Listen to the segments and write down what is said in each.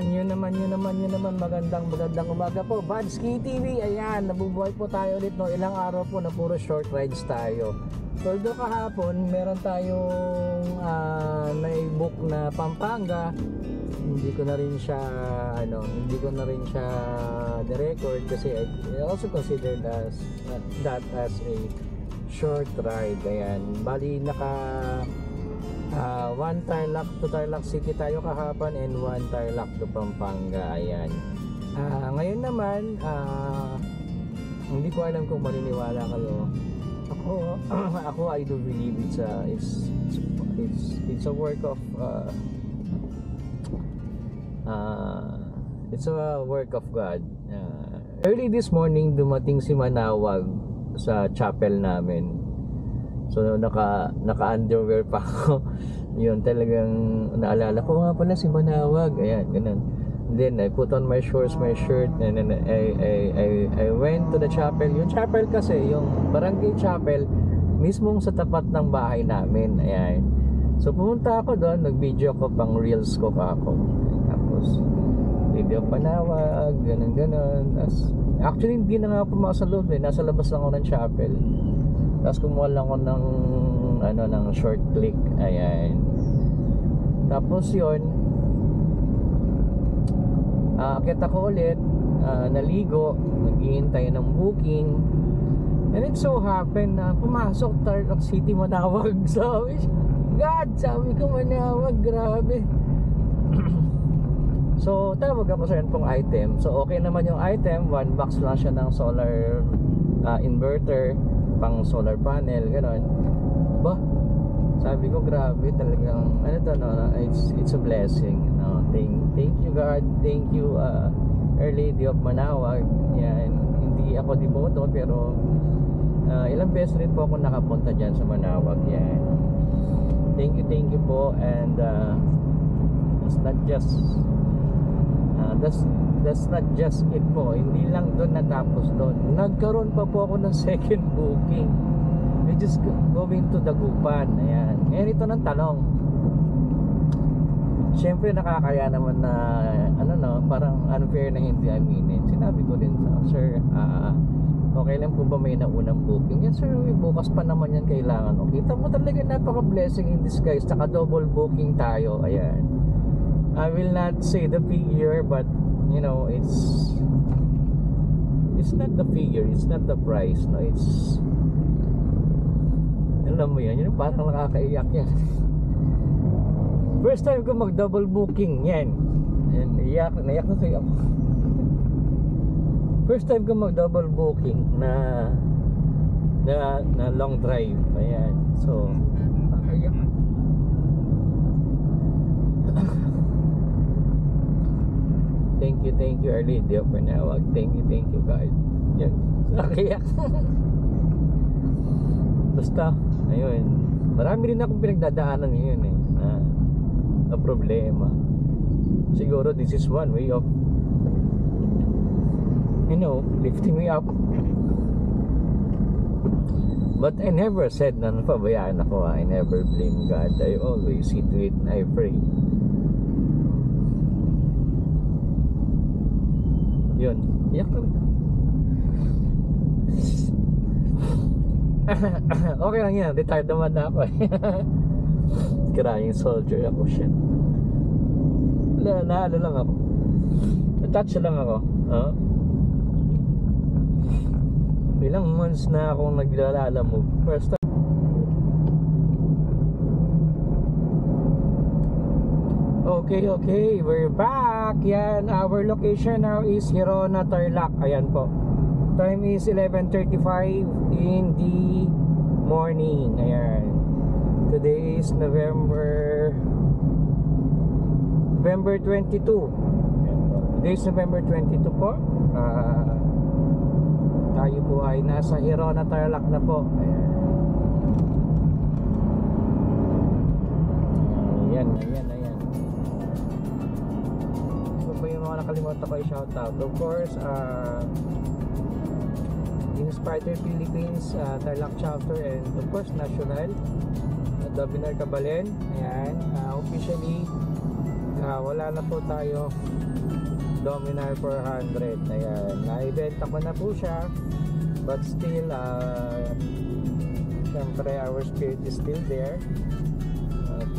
yun naman, magandang umaga po. Badski TV, ayan, nabubuhay po tayo ulit, no? Ilang araw po na puro short rides tayo. Although kahapon, meron tayong na-book na Pampanga. Hindi ko na rin siya the-record kasi I also consider that as a short ride. Ayan, bali one Tarlac to Tarlac City tayo kahapon and one Tarlac to Pampanga. Ayan. Ngayon naman, hindi ko alam kung maniniwala kayo. Ako I do believe it's a work of it's a work of God. Early this morning dumating si Manawag sa chapel namin. So naka-underwear pa ako. Yun, talagang naalala ko nga pala si Manawag. Ayan, ganun. And then I put on my shorts, my shirt, and then I went to the chapel. Yung chapel kasi, yung barangay chapel, mismong sa tapat ng bahay namin. Ayan. So pumunta ako doon, nag-video ko, pang reels ko ako. Tapos video Manawag, ganun. Actually hindi na nga ako pumasok sa loob, nasa labas lang ako ng chapel. Tapos kumuha lang ako ng short click. Ayan. Tapos yun, akit ako ulit, naligo, naghihintay ng booking. And it so happened na pumasok Tarlac City, Manawag. Sabi ko Manawag, grabe. So tawag ako sa yun pong item. So okay naman yung item, 1 box lang siya ng solar inverter, pang solar panel, gano'n. Sabi ko grabe talagang it's a blessing, no? Thank you God, thank you Our Lady of Manawag. Yan, hindi ako devoto pero ilang beses rin po ako nakapunta dyan sa Manawag. Yan, thank you po. And it's not just that's not just it po. Hindi lang doon natapos doon. Nagkaroon pa po ako ng second booking. We just going to Dagupan. Ayan. Ngayon ito ng tanong. Siyempre nakakaya naman na parang unfair na hindi aminin. Sinabi ko din, sir, okay lang po ba may naunang booking? Yes sir, bukas pa naman yan kailangan. Kita mo talaga napaka-blessing in disguise. Saka double booking tayo. Ayan. I will not say the figure, but you know, it's not the figure, it's not the price, no, it's, alam mo yan, yun parang nakakaiyak yan. First time ko mag double booking yan, and naiyak na sa'yo ako. First time ko mag double booking na long drive. Ayan, so nakakaiyak. Thank you Our Lady of Manawag. Thank you God. Yan, nakakaiyak. Basta ayun, marami rin akong pinagdadaanan ngayon na problema. Siguro this is one way of, you know, lifting me up. But I never said na napabayaan ako. I never blame God. I always see to it and I pray. Yun, iyak talaga. Okay lang yan, retired naman na ako. Crying soldier ako, shit. Naano lang ako, attach lang ako. Ilang months na akong naglalalamog. First time. Okay, we're back. Yan, our location now is Hirona, Tarlac. Ayan po. Time is 11:35 in the morning. Ayan. Today is November 22. Today is November 22 po. Tayo po ay nasa Hirona, Tarlac na po. Ayan. Nakalimutan ko i-shoutout. Of course, Inspire Philippines, Tarlac chapter, and of course National, Dominar Cabalen. Ayan, officially wala na po tayo Dominar 400. Ayan, naibenta ko na po siya, but still syempre our spirit is still there. At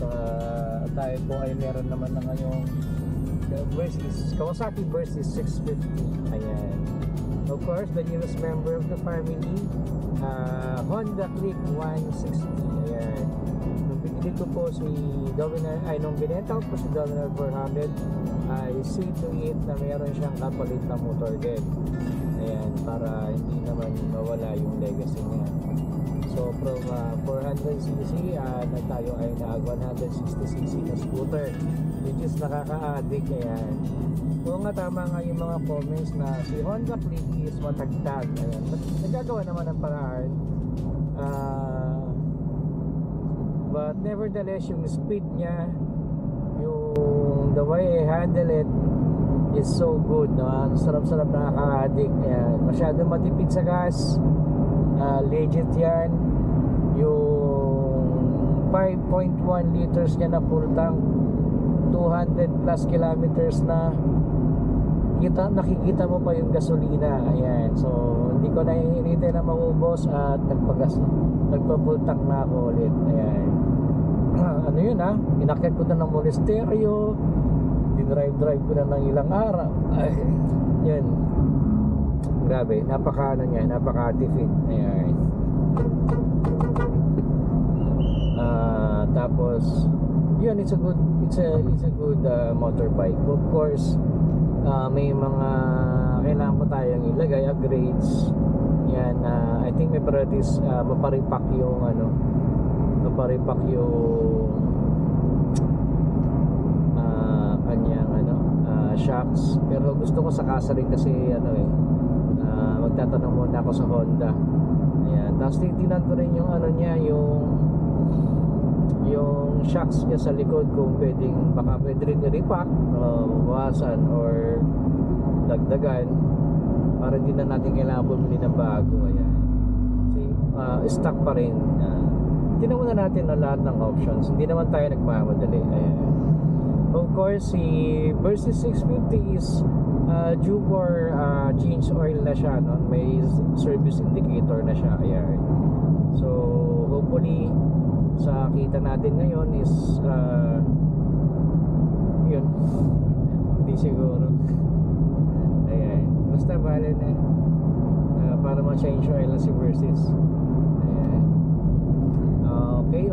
tayo po ay meron naman na ngayong Kawasaki Versys 650. Ayan, of course the newest member of the family, Honda Click 160. Ayan, nung binili ko po si Dominar, nung binenta ko po si Dominar 400, ay see to it na meron siyang kapalit na motor din. Ayan, para hindi naman mawala yung legacy niya. So from 400cc na tayo ay nag 160cc na scooter, which is nakaka-addict. Ayan, oo nga, tama nga yung mga comments na si Honda Click is matagtag. Ayan, nagagawa naman ng paraan, but nevertheless yung speed niya, yung the way I handle it is so good, no? Sarap-sarap, nakaka-addict. Ayan, masyadong matipid sa gas, legit yan. Yung 5.1 liters niya na full tank, 200 plus kilometers na, nakikita mo pa yung gasolina. Ayan, so hindi ko na hinihintay na maubos at nagpa-full tank na ako ulit. Ayan, ano yun, inakyat ko na ng monasteryo, dinrive ko na ng ilang araw. Ay, yun, grabe, napaka-tipid. Ayan, tapos yun, it's a good motorbike. Of course, may mga kailangan pa tayong ilagay, upgrades. Yan, I think may priorities, maparipak yung kanyang shocks. Pero gusto ko sa kasa rin kasi magtatanong muna ako sa Honda. Ayan, tapos titignan ko rin yung niya, yung shocks niya sa likod, kung baka pwede rin i-repack, bawasan or dagdagan, para hindi na natin kailangan bumili ng bago. Ayan, kasi stock pa rin. Tinan muna natin ang lahat ng options, hindi naman tayo nagmamadali. Ayan, of course si Versys 650 is due for change oil na siya, no? May service indicator na siya. Ayan, so hopefully sa kita natin ngayon is yun, hindi siguro. Ayan, basta bale na para ma-change oil na si Versys. Ayan, okay.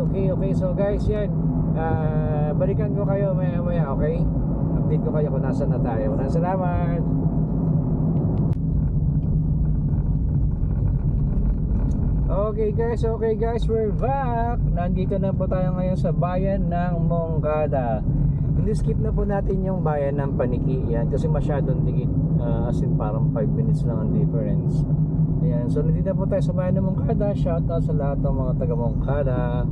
So guys, yan, balikan ko kayo maya, okay? Update ko kayo kung nasan na tayo. Salamat. Okay guys, we're back. Nandito na po tayo ngayon sa bayan ng Moncada. Hindi skip na po natin yung bayan ng Paniki. Yan, kasi masyadong dikit, as in parang 5 minutes lang ang difference. Ayan, so nandito na po tayo sa bayan ng Moncada. Shoutout sa lahat ng mga taga Moncada.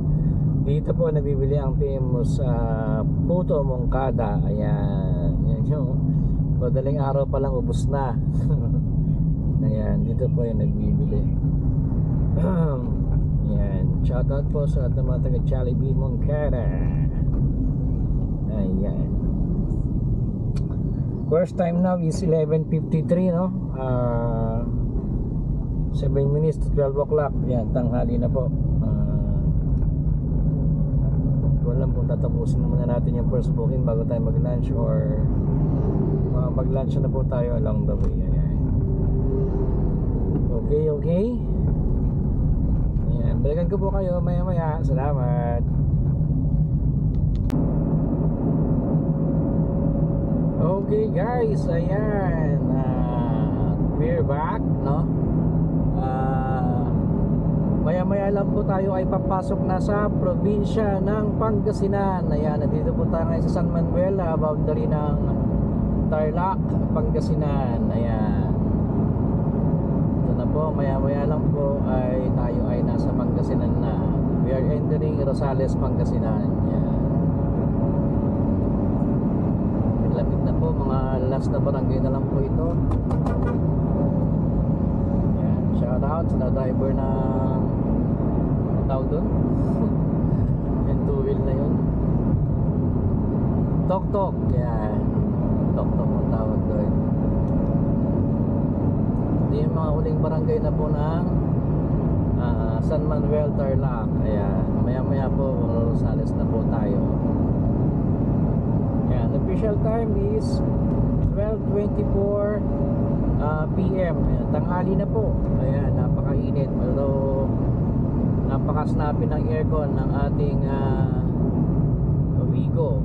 Dito po nabibili ang famous Puto Moncada. Ayan, yan yung madaling araw pa lang ubos na. Ayan, dito po yung nagbibili. Yan, shoutout po sa lahat ng mga taga Jollibee Moncada. Ayan, first time now is 11:53, no? 7 minutes to 12 o'clock. Yan, tanghali na po. Walang kung tatapusin muna natin yung first booking bago tayo mag-lunch, or mag-lunch na po tayo along the way. Ayan, okay. Ayan, balikan ko po kayo maya. Salamat. Okay guys, ayan, we're back, no? Maya lang po tayo ay papasok na sa probinsya ng Pangasinan. Ayan, nandito po tayo ngayon sa San Manuel, boundary ng Tarlac, Pangasinan. Ayan, ito na po, maya lang po ay tayo ay nasa Pangasinan na. We are entering Rosales, Pangasinan. Ayan, lapit na po, mga last na barangay na lang po ito. Ayan, shout out sa driver na tawag doon. Yung two wheel na yun. Tok-tok. Yan. Tok-tok ang tawag doon. Ito yung mga uling barangay na po ng San Manuel, Tarlac. Ayan. Maya-maya po Rosales na po tayo. Ayan. Official time is 12:24 PM. Ayan. Tanghali na po. Ayan. Napakainit. Although napaka-snappy ng aircon ng ating Wigo.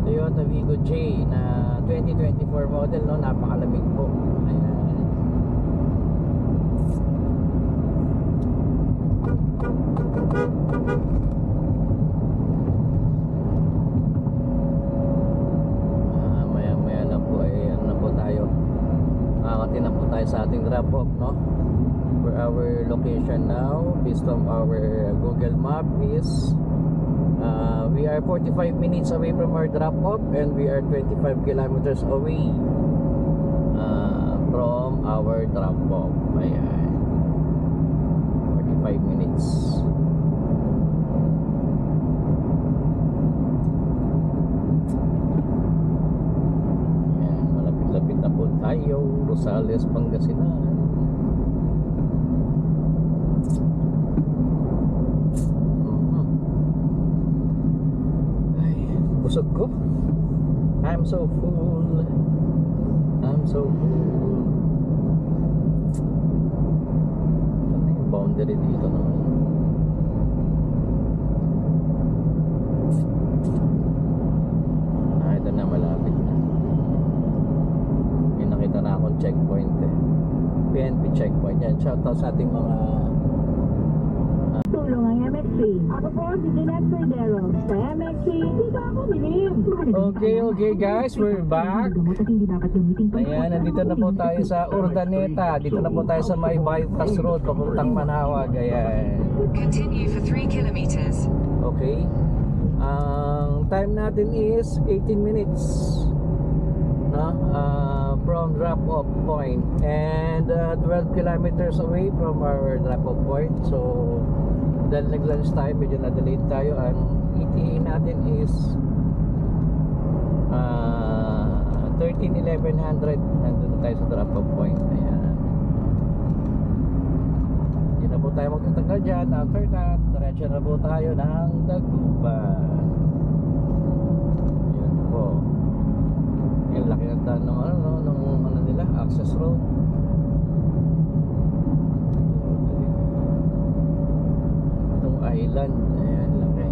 Toyota Wigo J na 2024 model, no? Napakalamig po. Ayan. Maya-maya lang po ay ano na po tayo. Makakatin na po tayo sa ating drop off, no? For our location now, based on our Google Map is we are 45 minutes away from our drop off, and we are 25 kilometers away from our drop off. Ayan. 45 minutes. Ayan, malapit-lapit na po tayo. Rosales, Pangasinan. Busog ko. I'm so full. I'm so full. Ano yung boundary dito naman? Ito na, malapit na. May nakita na akong checkpoint eh. PNP checkpoint. Yan, shoutout sa ating mga tulong ang MXC. Ako po si Jeanette Cordero. Sa MXC, dito ako bilim. Okay guys, we're back. Ayan, nandito na po tayo sa Urdaneta. Dito na po tayo sa may bypass road papuntang Manawag. Ayan. Continue for 3 kilometers. Okay. Ang time natin is 18 minutes, no? From drop-off point, and 12 kilometers away from our drop-off point. So dahil nag-lunch tayo, medyo na-delayed tayo. Ang ETA natin is 13:1100. Nandun na tayo sa drop-off point. Ayan. Hindi na po tayo magtatanggal dyan. After that, diretso na po tayo ng Dagupan. Yan po. Yung laki ng daan ng ano nila, access road. Itong island, ayan, laki.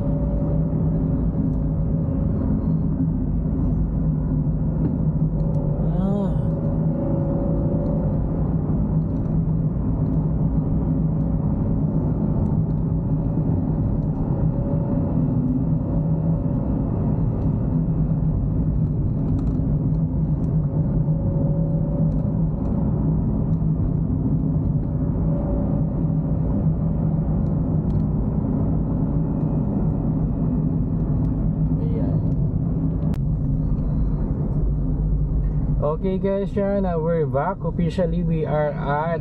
Okay guys, yan, we're back. Officially, we are at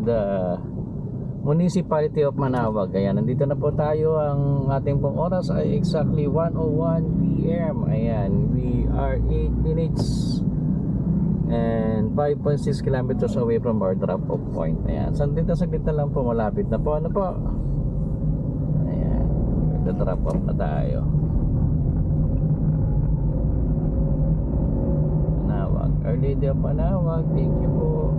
the Municipality of Manawag. Ayan, nandito na po tayo. Ang ating pong oras ay exactly 1:01 PM. Ayan, we are 8 minutes and 5.6 kilometers away from our drop-off point. Ayan, saglit na lang po, malapit na po. Ano po? Ayan, nagda-drop-off na tayo. Our Lady of Manawag, thank you po.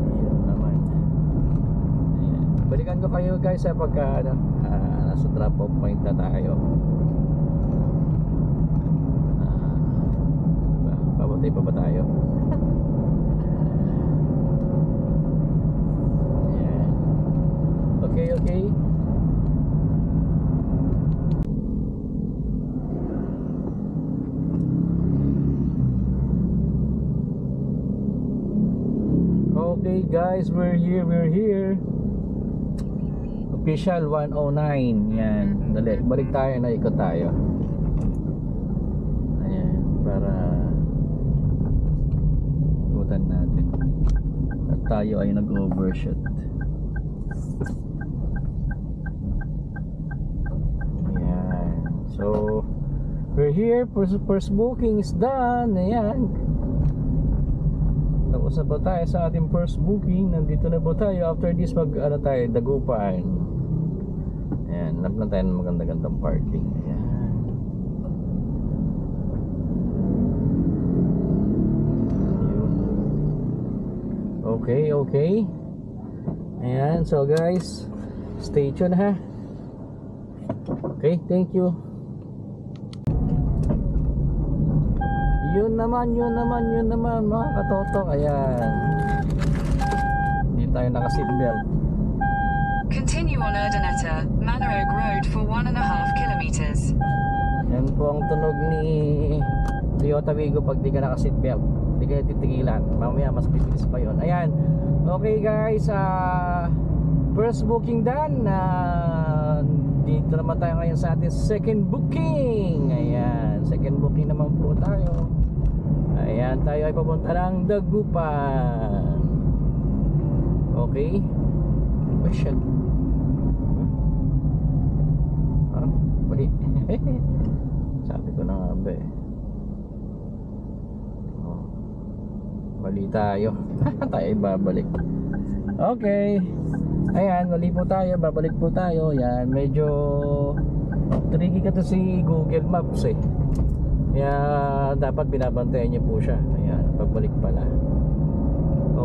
Ayan naman. Ayan. Balikan ko kayo guys sa pagka nasa drop off point na tayo. Pabuti pa ba tayo? Ayan. Okay. Okay guys, we're here. Official 109. Yan, dali, balik tayo, naikot tayo. Ayan, para ikutan natin. At tayo ay nag-overshoot. So we're here, first booking is done. Ayan, tapos na po tayo sa ating first booking. Nandito na po tayo. After this mag ano tayo, Dagupan. Ayan, hanap na tayo ng maganda-gandang parking. Ayan. Ayun. Okay. Ayan, so guys, stay tuned ha. Okay, thank you. Yun naman mga katotok. Ayan, hindi tayo naka-seatbelt. Continue on Urdaneta, Manarog Road for 1.5 kilometers. Yan po ang tunog ni Toyota Wigo pag di ka naka-seatbelt. Hindi kayo titigilan. Mamaya mas bibilis pa yun. Ayan. Okay guys, first booking done. Dito naman tayo ngayon sa ating second booking. Ayan, second booking naman po tayo. Ayan, tayo ay papunta ng Dagupan. Okay. Oh shit. Parang bali. Sabi ko na nga ba eh. Oh, mali tayo. Tayo ay babalik. Okay. Ayan, mali po tayo. Babalik po tayo. Ayan, medyo tricky ka to si Google Maps eh. Kaya dapat binabantayan niyo po siya. Ayan, pagbalik pala.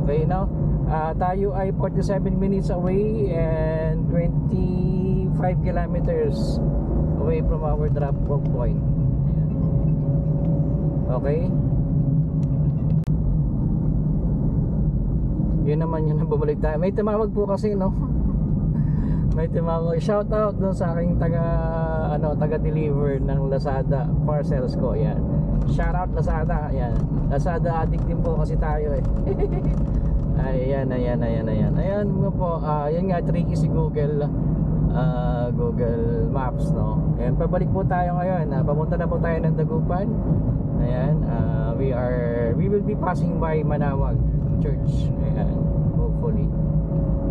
Okay, now tayo ay 47 minutes away and 25 kilometers away from our drop off point. Ayan. Okay. Yun naman yun ang babalik tayo. May tumawag po kasi no. May tumawag. Shout out dun sa aking taga-deliver ng Lazada parcels ko. Ayan. Shout out Lazada. Ayan. Lazada addict din po kasi tayo eh. Ayan. Ayan mo po. Yan nga, tricky si Google Maps no. Ayan, pabalik po tayo ngayon. Papunta na po tayo ng Dagupan. Ayan, we will be passing by Manawag Church. Ayan, hopefully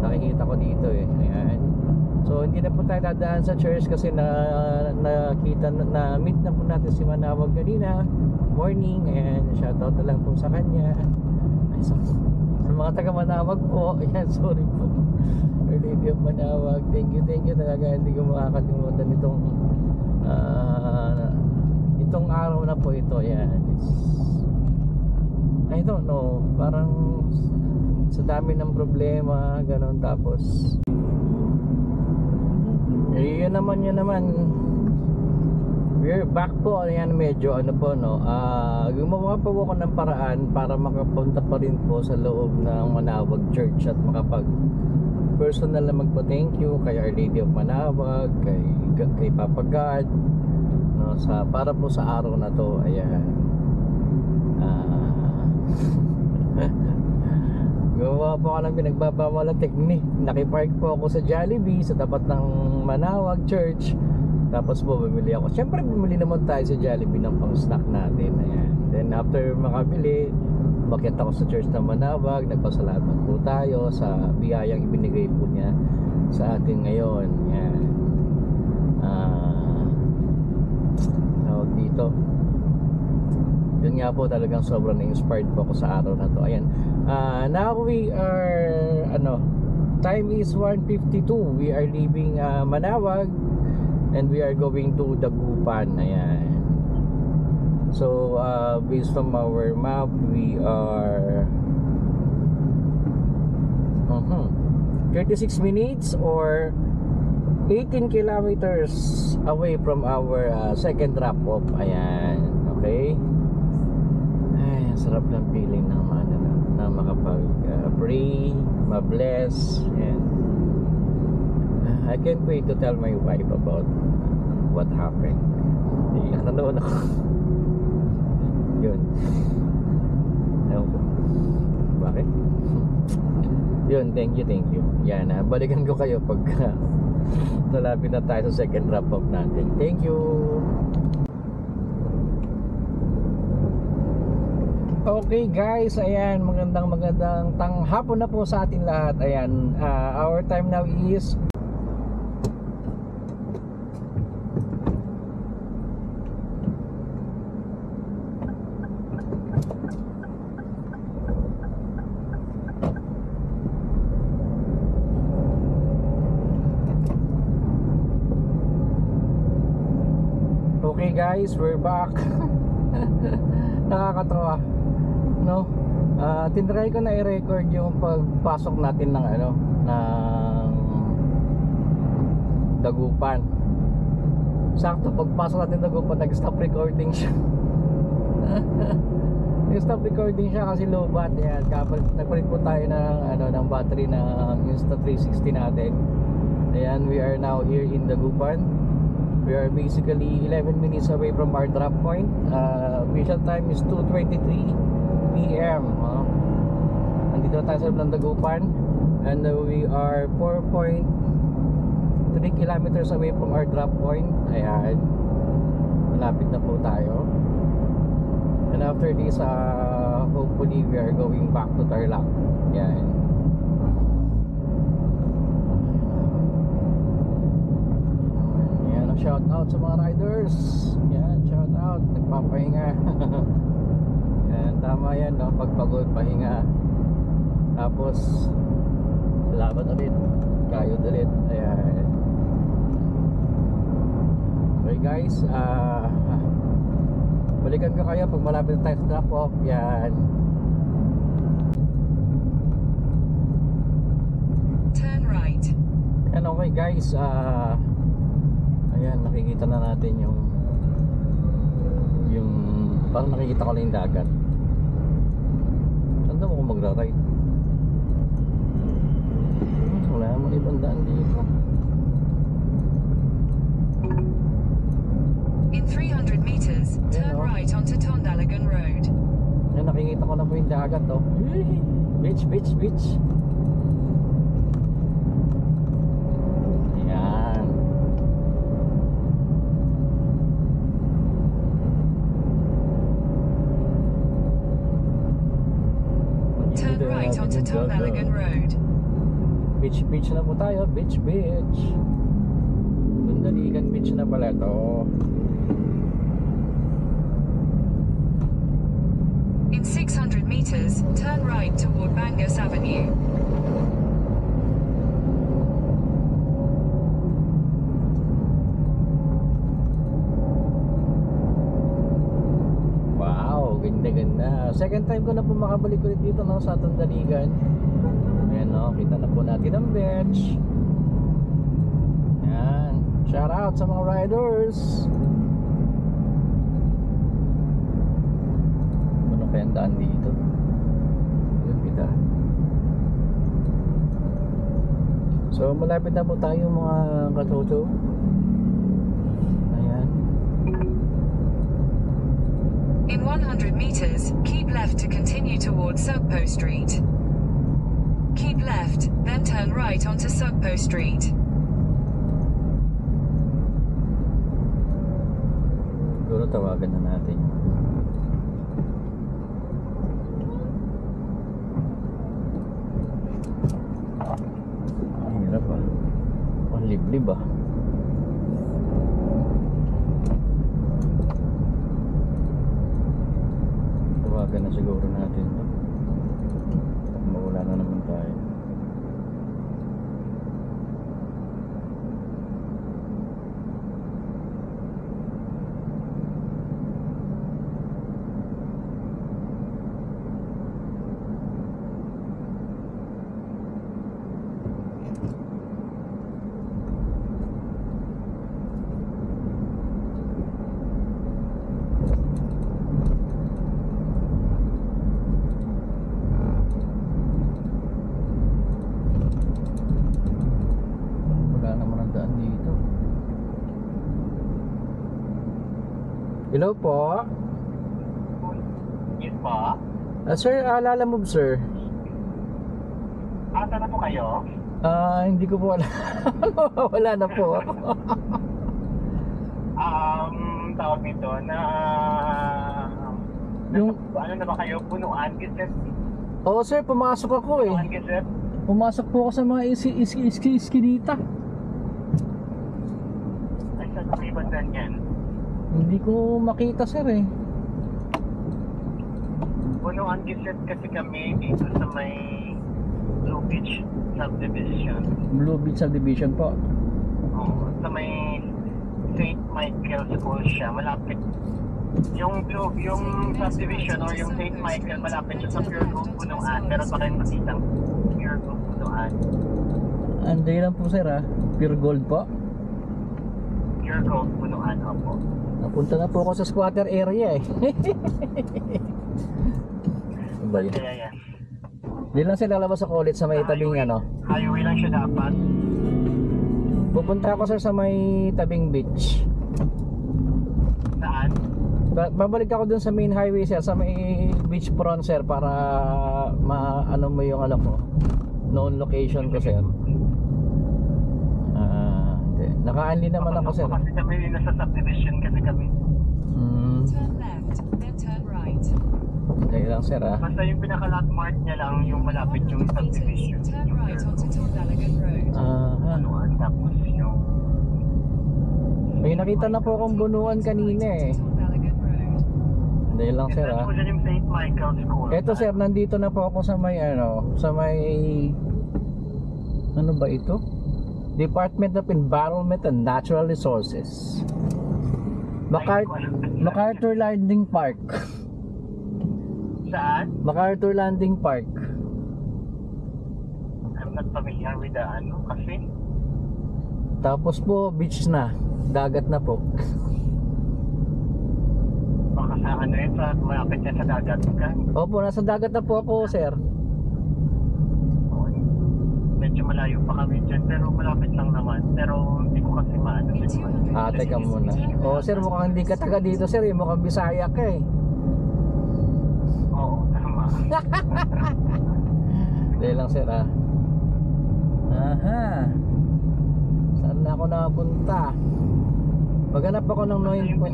nakikita ko dito eh. Ayan, so hindi na po tayo dadaan sa church kasi nakita na meet na po natin si Manawag kanina morning. Ayan, shoutout na lang po sa kanya. Ay, sa mga taga Manawag po. Ayan, sorry po, Lady of Manawag, thank you talaga. Hindi ko makakalimutan itong araw na po ito. Ayan, I don't know, parang sa dami ng problema ganon, tapos yun naman we're back po. Ayan, medyo ano po no, gumawa po ako ng paraan para makapunta pa rin po sa loob ng Manawag Church at makapag personal na magpa-thank you kay Our Lady of Manawag, kay Papa God no, para po sa araw na to. Ayan, gawa po ako ng pinagbabawal na technique. Nakipark po ako sa Jollibee sa tapat ng Manawag Church. Tapos po bumili ako. Siyempre bumili naman tayo sa Jollibee ng pang snack natin. Ayan. Then after makabili, bakit ako sa church ng Manawag. Nagpasalamat po tayo sa biyayang ibinigay po niya sa atin ngayon. Ayan. Tawag dito, yun nga po, talagang sobrang na-inspired po ako sa araw na to. Ayan, now we are time is 1:52. We are leaving Manawag and we are going to Dagupan. Ayan, so based from our map, we are 36 minutes or 18 kilometers away from our second drop off. Ayan, okay. Ay, sarap ng feeling ng na makapag-pray, ma-bless, and I can't wait to tell my wife about what happened. Nanood ako. Yun. Ewan ko. Bakit? Yun, thank you. Yan, balikan ko kayo pag nalapit na tayo sa second drop off natin. Thank you. Okay guys, ayan, magandang tanghapon na po sa ating lahat. Ayan, our time now is Okay guys, we're back. Nakakatawa, no? Tinry ko na i-record yung pagpasok natin ng ng Dagupan. Sakto pagpasok natin ng Dagupan, nag-stop recording siya. Nag-stop recording siya kasi low bat. Yan, nagpalit po tayo ng battery ng Insta360 natin. Ayan, we are now here in Dagupan. We are basically 11 minutes away from our drop point. Official time is 2:23 PM. Nandito tayo sa loob ng Dagupan. And we are 4.3 kilometers away from our drop point. Ayan, malapit na po tayo. And after this, hopefully we are going back to Tarlac. Ayan. Shout out sa mga riders. Yan, shout out. Nagpapahinga. Yan, tama yan, no? Pagpagod, pahinga. Tapos laban ulit, kayod ulit. Ayan. Okay guys, balikan ko kayo pag malapit na tayo sa drop off. Yan. Turn right. Yan, okay guys, ayan, nakikita na natin yung parang nakikita ko lang yung dagat. Saan daw ako magra-ride? Wala naman ibang daan dito. In 300 meters, turn right onto Tondalagan Road. Ayan, nakikita ko na po yung dagat, oh. Beach, beach, beach. Turn right onto Tondalagan Road. Beach, beach na po tayo. Beach, beach. Tondalagan Beach na pala to. In 600 meters, turn right toward Bangus Avenue. Ganda. Second time ko na po makabalik ulit dito, no, sa Tondalagan. Ayan, no, kita na po natin ang beach. Ayan, shout out sa mga riders. Ano kayang daan dito? Ayan, kita. So malapit na po tayo mga katoto. In 100 meters, keep left to continue towards Sugpo Street. Keep left, then turn right onto Sugpo Street. Siguro tawagan na natin. Hirap ah. Ang liblib ah. Tawagan na siguro natin to. Mawala na naman tayo. Hello po. Yes po. Sir, Lala Move sir. Saan na po kayo? Hindi ko po alam. Wala na po. Tawag nito na Yung ano na ba kayo? Punuan Giset? Oo sir, pumasok ako eh. Punuan Giset? Pumasok po ako sa mga iskinita. Ay, saan na kayo bandan yan? Hindi ko makita sir eh. Punuan Giset kasi kami dito sa may Blue Beach Subdivision. Blue Beach Subdivision po. Oo, sa may St. Michael School siya, malapit. Yung subdivision or yung St. Michael, malapit siya sa Pure Gold Punuan. Meron pa kayong makitang Pure Gold Punuan. Anday lang po sir Pure gold po. Pure Gold Punuan, opo. Napunta na po ako sa squatter area eh. Ano ba yun? Kaya yan. Di lang sila lalabas sa college sa may tabing ano. Highway lang siya dapat. Pupunta ako sir sa may tabing beach. Saan? Babalik ako dun sa main highway sir, sa may beach front sir, para maano mo yung ano ko, known location ko sir. Naka-unli naman ako sir. Kasi kami nasa subdivision kasi kami. Turn left, then turn right. Kaya lang sir Basta yung pinaka-landmark niya lang yung malapit yung 100 meters, subdivision. turn right onto Tordalagan Road. Punuan, tapos yung... May nakita na po akong bunuan kanina eh. Tordalagan Road. Hindi lang sir Ito po dyan yung St. Michael School. Eto sir, nandito na po ako sa may ano, sa may ano ba ito? Department of Environment and Natural Resources. MacArthur Landing Park. Saan? MacArthur Landing Park. I'm not familiar with the ano kasi. Tapos po beach na, dagat na po. Baka sa ano yun, sa malapit niya sa dagat ka. Opo, nasa dagat na po ako sir. Medyo malayo pa kami dyan, pero malapit lang naman. Pero hindi ko kasi maano. In 200 Teka muna. Oh sir, mukhang hindi ka taga dito sir, mukhang Bisaya ka eh. Oo, tama. Hindi lang sir Aha. Saan na ako nakapunta? Maghanap ako ng Basta noise yung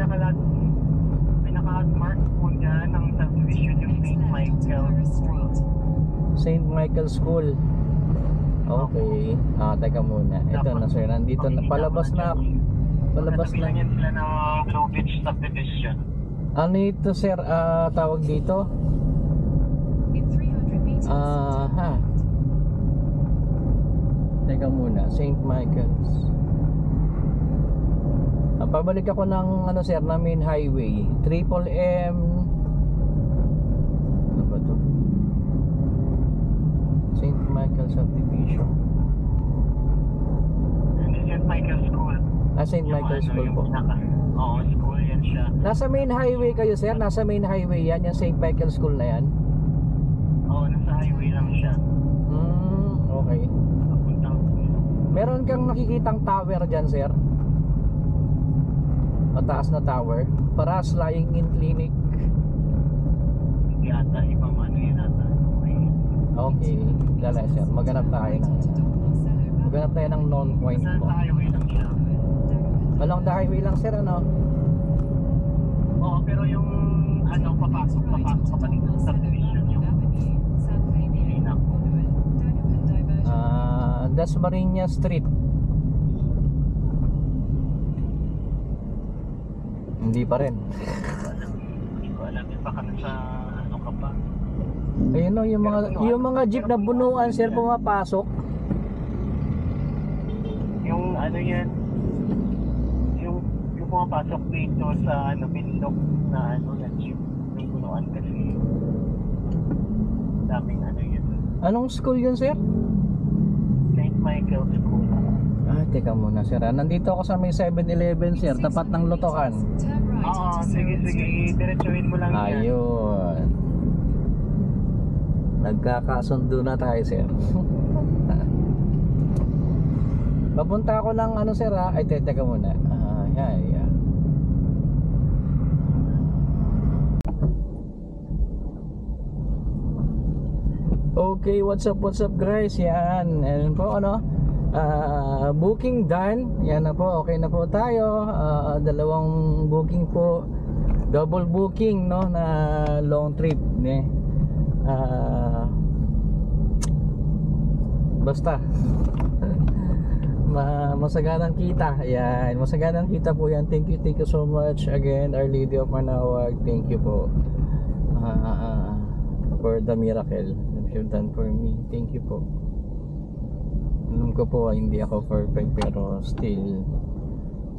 pinaka-landmark po dyan ng subdivision yung St. Michael School. St. Michael School. Okay. Teka muna. Ito na sir, nandito na. Palabas na. Palabas na. Yan sila ng Blue Beach subdivision. Ano ito sir, tawag dito? In 300 meters, Teka muna, St. Michael's. Pabalik ako ng ano sir, na main highway. Triple M. Ano ba to? St. Michael's subdivision. St. Michael School. St. Michael's School po. Oo, school yan siya. Nasa main highway kayo sir? Nasa main highway yan, yung St. Michael's School na yan? Oo, nasa highway lang siya. Okay. Papuntang Meron kang nakikitang tower dyan sir? Mataas na tower? Para Flying in Clinic. yata, ibang ano yun ata. Okay, dala sir. Maghanap tayo ng known point Nasa po. highway lang siya. Along the highway lang sir, ano? Oo, pero yung ano, papasok pa dito sa subdivision yung Pilinak. Dasmariñas Street. Hindi pa rin. Hindi ko alam yun, baka nasa ano ka pa. Ayun o, yung mga jeep na bunuan sir pumapasok. Yung ano yan, yung pumapasok dito sa ano, Bindok na ano, na jeep, yung punuan kasi daming ano yun. Anong school yun sir? St. Michael School. Teka muna sir. Nandito ako sa may 7-Eleven sir, tapat ng Lutokan. Oo, sige, diretsuhin mo lang yan. Ayun. Nagkakasundo na tayo sir. Papunta ako ng ano sir ay teka muna. Yeah. Okay, what's up guys? Yan. Ayan po ano. Booking done. Yan na po. Okay na po tayo. Dalawang booking po. Double booking no na long trip basta masaganang kita. Ayan, masaganang kita po yan. Thank you so much again, Our Lady of Manawag. Thank you po for the miracle that you've done for me. Thank you po. Alam ko po hindi ako perfect pero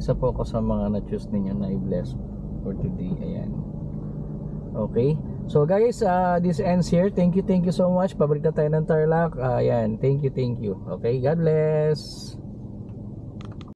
Isa po ako sa mga na-choose ninyo na i-bless for today. Ayan. Okay. So guys, this ends here. Thank you so much. Pabalik na tayo ng Tarlac. Ayan. Thank you. Okay. God bless.